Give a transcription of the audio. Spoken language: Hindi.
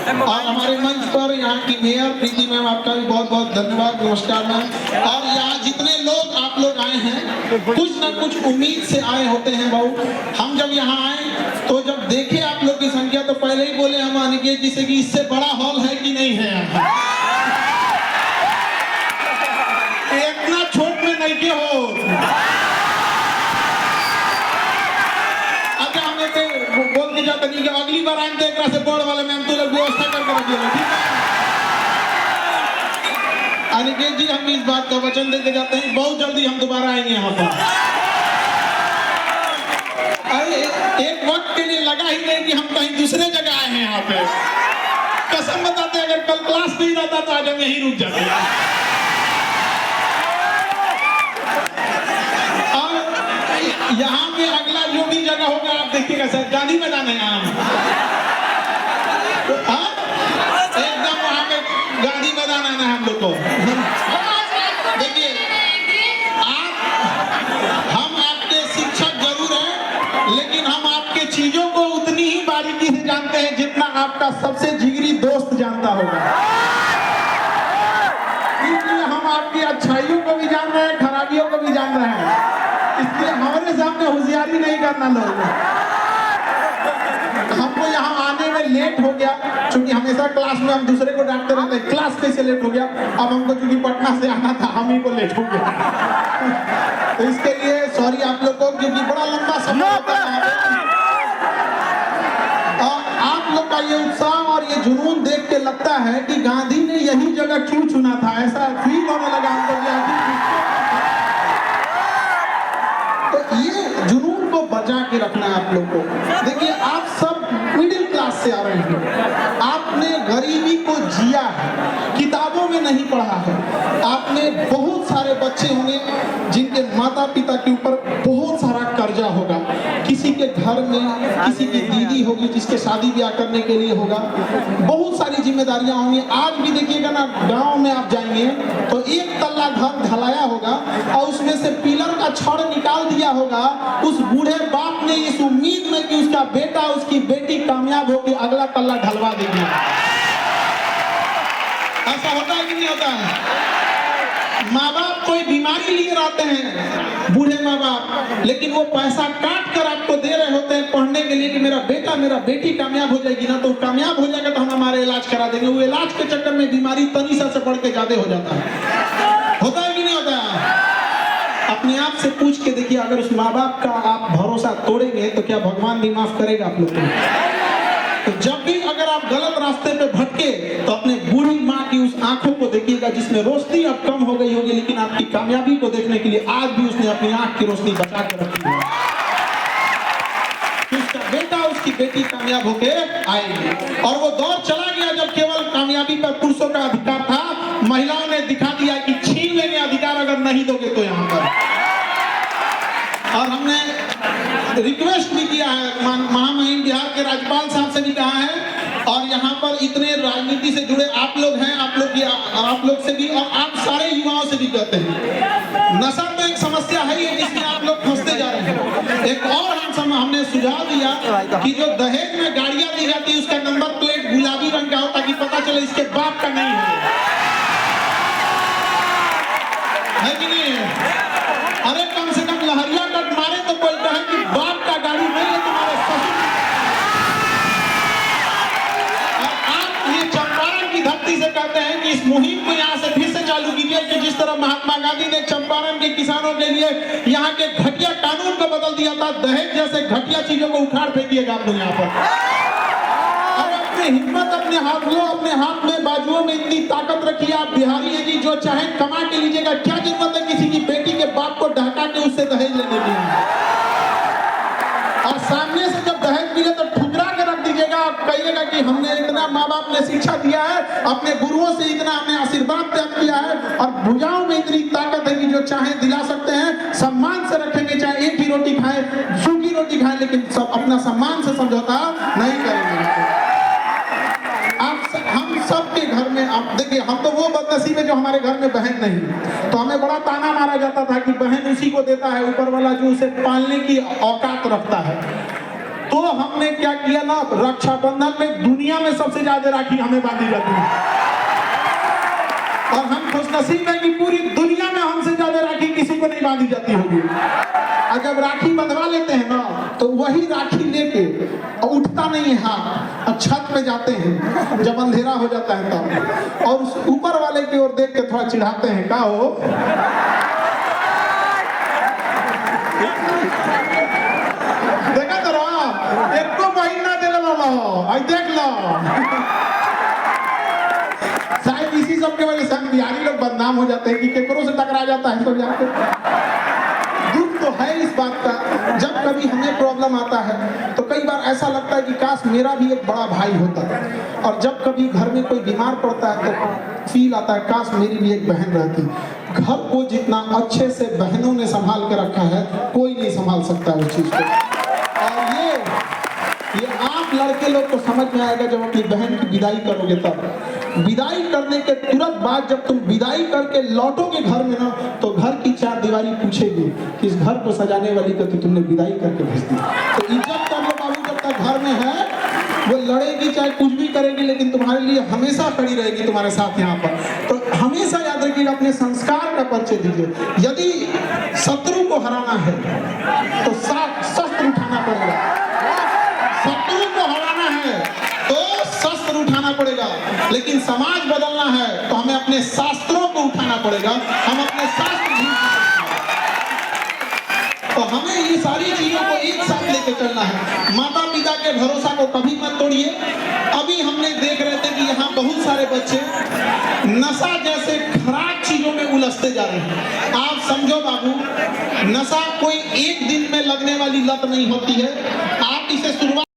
और हमारे मंच पर यहाँ की मेयर प्रीति मैम, आपका भी बहुत बहुत धन्यवाद, नमस्कार मैम। और यहाँ जितने लोग आप लोग आए हैं, कुछ न कुछ उम्मीद से आए होते हैं बहू। हम जब यहाँ आए तो जब देखे आप लोग की संख्या तो पहले ही बोले हम अनिकेत जी से कि इससे बड़ा हॉल है कि नहीं है यहाँ। इतना छोट में नहीं के हो। अच्छा हम एक बोल के जाते नहीं कि अगली बार आए तो एक से बोर्ड वाले मैम तो व्यवस्था करके रखिएगा, ठीक है। अनिकेत जी हम इस बात का वचन देके जाते हैं, बहुत जल्दी हम दोबारा आएंगे यहाँ पर। अरे एक वक्त के लिए लगा ही नहीं कि हम कहीं दूसरे जगह आए हैं यहाँ पे। कसम बताते अगर कल क्लास नहीं रहता तो आज हम यहीं रुक जाते। यहाँ पे अगला जो भी जगह होगा आप देखिएगा सर, गांधी मैदान है यहाँ। एकदम वहाँ पे गांधी मैदान आना है हम लोग को। देखिए हम आपके शिक्षक जरूर हैं, लेकिन हम आपके चीजों को उतनी ही बारीकी से जानते हैं जितना आपका सबसे जिगरी दोस्त जानता होगा। इसलिए हम आपकी अच्छाइयों को भी जान रहे हैं, खराबियों को भी जान रहे हैं। इसलिए हमारे सामने होशियारी नहीं करना लोग। हमको यहाँ आने में लेट हो गया, क्योंकि हमेशा क्लास में हम दूसरे को डांटते रहते हैं, क्लास कैसे लेट हो गया। अब हमको क्योंकि पटना से आना था, हम ही को लेट हो गया। तो इसके लिए सॉरी आप लोग को, क्योंकि बड़ा लंबा समय होता है। आप लोग का ये उत्साह और ये जुनून देख के लगता है कि गांधी ने यही जगह क्यों चुना था, ऐसा फील होने लगा हमको। तो ये जुनून को बचा के रखना है आप लोग को। देखिए आप सब मिडिल क्लास से आ रहे हैं, आपने गरीबी को जिया है, किताबों में नहीं पढ़ा है। आपने बहुत सारे बच्चे होंगे जिनके माता पिता के ऊपर बहुत सारा कर्जा होगा, किसी के घर में किसी की दीदी होगी जिसके शादी ब्याह करने के लिए होगा, बहुत सारी जिम्मेदारियां होंगी। आज भी देखिएगा ना, गांव में आप जाएंगे तो एक तल्ला घर ढलाया होगा और उसमें से पिलर का छड़ निकाल दिया होगा, उस बूढ़े बाप ने इस उम्मीद में कि उसका बेटा उसकी बेटी कामयाब होकर अगला तल्ला ढलवा देगी। ऐसा होता है कि नहीं होता है? माँ बाप कोई बीमारी लिए रहते हैं, बूढ़े माँ बाप, लेकिन वो पैसा काट कर आपको दे रहे होते हैं पढ़ने के लिए कि मेरा बेटा मेरा बेटी कामयाब हो जाएगी ना, तो कामयाब हो जाएगा तो हम हमारे इलाज करा देंगे। वो इलाज के चक्कर में बीमारी तनीसा से बढ़ के ज्यादा हो जाता है। होता है कि नहीं होता है? अपने आप से पूछ के देखिए, अगर उस माँ बाप का आप भरोसा तोड़ेंगे तो क्या भगवान भी माफ करेगा आप लोग को? तो जब भी अगर आप गलत रास्ते पे भटके तो अपने बूढ़ी माँ की उस आंखों को देखिएगा जिसमें रोशनी अब कम हो गई होगी, लेकिन आपकी कामयाबी को देखने के लिए आज भी उसने अपनी आंख की रोशनी बचा कर रखी है। उसका बेटा उसकी बेटी कामयाब होके आएगी। और वो दौर चला गया जब केवल कामयाबी पर पुरुषों का अधिकार था, महिलाओं ने दिखा दिया कि छीन लेंगे अधिकार अगर नहीं दोगे तो यहाँ पर। और हमने रिक्वेस्ट भी किया है, महामहिम बिहार के राज्यपाल साहब से भी कहा है, और यहाँ पर इतने राजनीति से जुड़े आप लोग हैं, आप लोग से भी और आप सारे युवाओं से भी कहते हैं, नशा तो एक समस्या है ही जिसमें आप लोग फंसते जा रहे हैं। एक और हमने सुझाव दिया कि जो दहेज में गाड़ियां दी जाती है उसका नंबर प्लेट गुलाबी रंग का हो ताकि पता चले इसके बाप का नहीं है कि नहीं? अरे कम से कम लहरिया कट मारे तो कोई कहे कि बाप का गाड़ी नहीं है तुम्हारे ससुर। और आप ये चंपारण की धरती से कहते हैं कि इस मुहिम को यहाँ से फिर से चालू कीजिए कि जिस तरह महात्मा गांधी ने चंपारण के किसानों के लिए यहाँ के घटिया कानून को बदल दिया था, दहेज जैसे घटिया चीजों को उखाड़ फेंकिएगा आप लोग यहाँ पर। हिम्मत अपने हाथ में बाजुओं में इतनी ताकत रखिए। आप बिहारी हैं जी, जो चाहे कमा के लीजिएगा, क्या जरूरत है किसी की बेटी के बाप को ढका के उससे दहेज लेने की। और सामने से जब दहेज मिले तो ठुकरा के रख दीजिएगा। आप कहिएगा कि हमने इतना माँ बाप ने शिक्षा दिया है, अपने गुरुओं से इतना हमने आशीर्वाद प्राप्त किया है, और भुजाओं में इतनी ताकत है कि जो चाहे दिला सकते हैं, सम्मान से रखेंगे। चाहे एक ही रोटी खाए, सूखी रोटी खाए, लेकिन सब अपना सम्मान से समझौता नहीं करेंगे। हम सबके घर में आप देखिए, हम तो वो बदनसीब है जो हमारे घर में बहन नहीं, तो हमें बड़ा ताना मारा जाता था कि बहन उसी को देता है ऊपर वाला जो उसे पालने की औकात रखता है। तो हमने क्या किया ना, रक्षाबंधन में दुनिया में सबसे ज्यादा राखी हमें बांधी जाती है और हम खुशनसीब हैं कि पूरी दुनिया में हमसे ज्यादा राखी किसी को नहीं बांधी जाती होगी। और जब राखी बंधवा लेते हैं ना तो वही राखी लेके और उठता नहीं है हाथ और छत पे जाते हैं जब अंधेरा हो जाता है तब, और उस ऊपर वाले की ओर देख के थोड़ा चिढ़ाते हैं, का हो देखा तो रहा एक को महीना दे लो, आई देख लो। शायद इसी सब के वजह से हम बिहारी लोग बदनाम हो जाते हैं कि केकरों से टकरा जाता है सब जाते। दुख तो है इस बात का, जब कभी हमें प्रॉब्लम आता है तो कई बार ऐसा लगता है कि काश मेरा भी एक बड़ा भाई होता, और जब कभी घर में कोई बीमार पड़ता है तो फील आता है काश मेरी भी एक बहन रहती। घर को जितना अच्छे से बहनों ने संभाल के रखा है कोई नहीं संभाल सकता उस चीज को। और ये आप लड़के लोग को समझ में आएगा जब अपनी बहन की विदाई करोगे तब। विदाई करने के तुरंत बाद जब तुम विदाई करके लौटोगे घर में ना तो घर की चार दीवारी पूछेगी कि इस घर को सजाने वाली को तो तुमने विदाई करके भेज दी। तो इज्जत कर लो बाबू, जब तक घर में है वो लड़ेगी चाहे कुछ भी करेगी लेकिन तुम्हारे लिए हमेशा खड़ी रहेगी तुम्हारे साथ यहाँ पर। तो हमेशा याद रखिएगा, अपने संस्कार का परिचय दीजिए। यदि शत्रु को हराना है तो शस्त्र उठाना पड़ेगा, शत्रु को हराना है तो शस्त्र उठाना पड़ेगा, लेकिन समाज बदलना है तो हमें अपने शास्त्रों को उठाना पड़ेगा। हम अपने शास्त्र तो हमें ये सारी चीजों को एक साथ लेकर चलना है। माता पिता के भरोसा को कभी मत तोड़िए। अभी हमने देख रहे थे कि यहाँ बहुत सारे बच्चे नशा जैसे खराब चीजों में उलझते जा रहे हैं। आप समझो बाबू, नशा कोई एक दिन में लगने वाली लत नहीं होती है। आप इसे शुरुआत